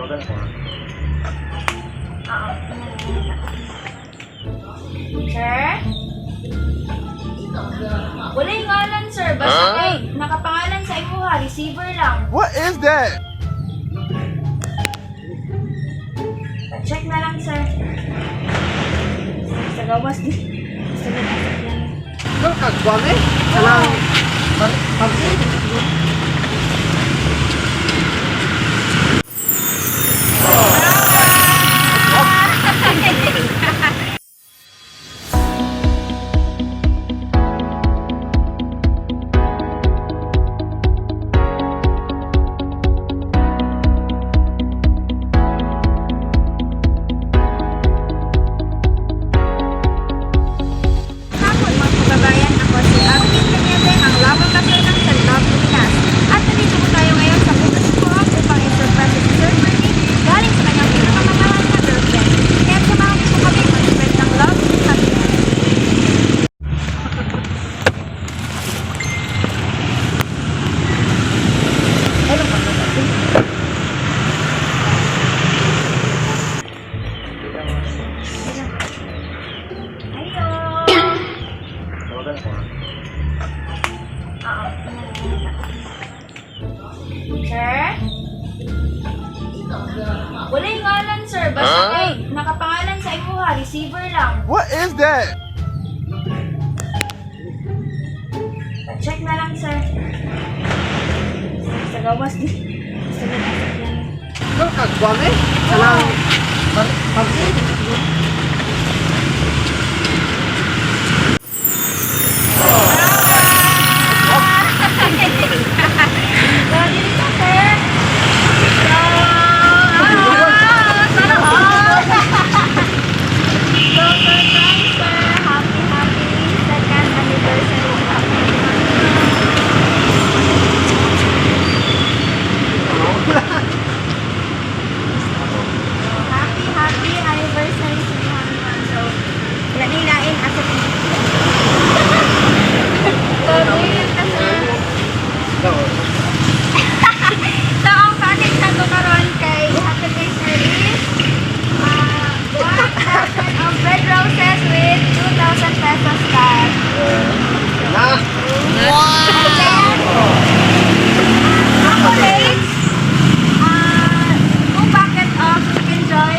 Oo. Sir? Wala yung ngalan, sir. Basta kay nakapangalan sa imuha, receiver lang. What is that? Check na lang, sir. Sa gawas di. Sa gawas yan. Ikaw kagwang eh. Alang. Pag-ibig. Hapon, mga kababayan, ako si Arvin Cañete, ang labang kasal ng Salab Pinas. At nandito po tayo ngayon sa Bukas Coop upang i-surprise si Sir Bernie galing sa kanyang pinakamamahal na girlfriend. Kaya samahan niyo po kami mag-spread ng love and happiness. Ayo. Oo. Sir? Wala yung ngalan, sir. Basta kay nakapangalan sa imuha, receiver lang. What is that? Check na lang, sir. Sa gawas di. Sa gawas yan. Ikaw kagwang eh. Alang. Pag-ibig. So, dito, sir. So, sana all. So, surprise, sir. Happy second anniversary. Happy anniversary sa Muhammad. So, lanilain asa So, ngayon ka, sir. So, ang package na to karon kay Happy Day Sir is 1,000 of red roses with 2,000 pesos cash. Na. And then, chocolates, 2 bucket of Chicken Joy,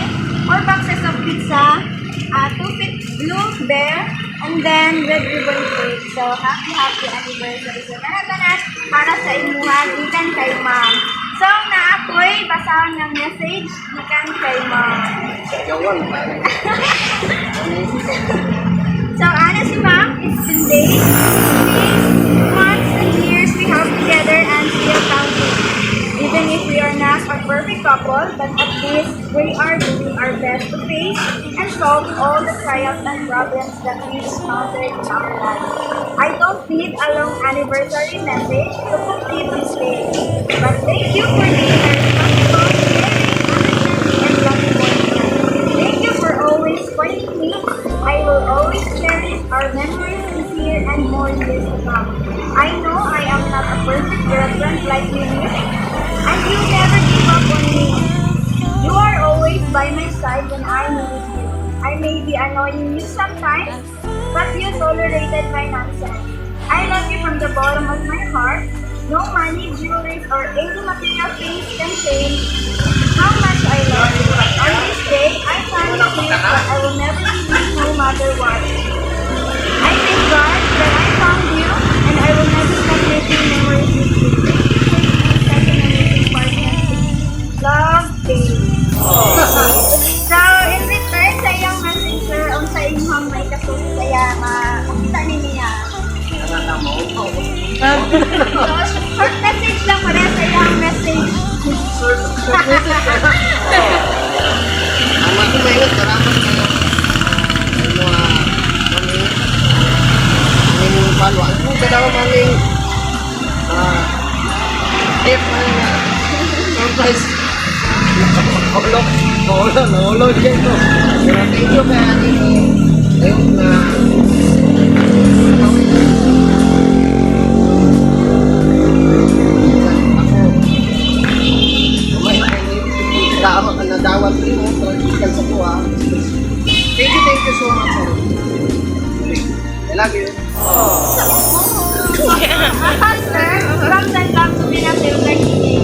4 boxes of pizza, 2 feet blue bear, and then red ribbon cake. So, happy anniversary. So, nanatanas para sa imuha, gikan kay ma'am. So, naakoy, basahon ng message, gikan kay ma'am. Yawan. So, ano si ma'am, it's been days, weeks, months, and years we have together and still counting. Even if we are not a perfect couple, but at least we are doing our best to face and solve all the trials and problems that we encountered in our lives. I don't need a long anniversary message to complete this day, but thank you for being a responsible, caring, understanding, and loving boyfriend. Thank you for always supporting me. I will always cherish our memories this year and more years to come. I know I am not a perfect girlfriend like you wish, and you never give up on me. You are always by my side when I need you. I may be annoying you sometimes, but you tolerated my nonsense. I love you from the bottom of my heart. No money, jewelry, or any material things can change how much I love you. On this day, I promise you that I will never leave you no matter what. I thank God that I found you, and I will never stop making memories with you. Thank you for being such an amazing partner. Love, baby. So, in return sa iyong messenger, ang sa inyong may kasus kaya makita niya. Short message lang mo rin sa iyong message. Ang matumayot, salamat kayo. Ang palo. Ano yung kadang maling if surprise. Nahulog dyan to. Thank you kaya ayun na ako nadawat ko yun, practical sa ko ha. Thank you so much. I love you. Sir, from San Lang to Pinang Silver